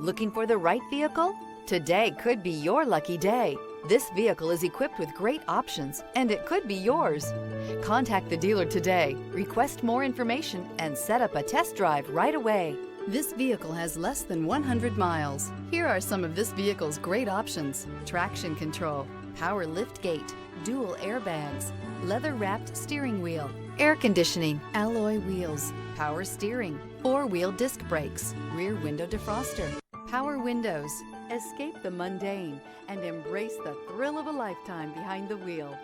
Looking for the right vehicle? Today could be your lucky day. This vehicle is equipped with great options, and it could be yours. Contact the dealer today, request more information, and set up a test drive right away. This vehicle has less than 100 miles. Here are some of this vehicle's great options: traction control, power lift gate, dual airbags, leather-wrapped steering wheel, air conditioning, alloy wheels, power steering, four-wheel disc brakes, rear window defroster, power windows. Escape the mundane and embrace the thrill of a lifetime behind the wheel.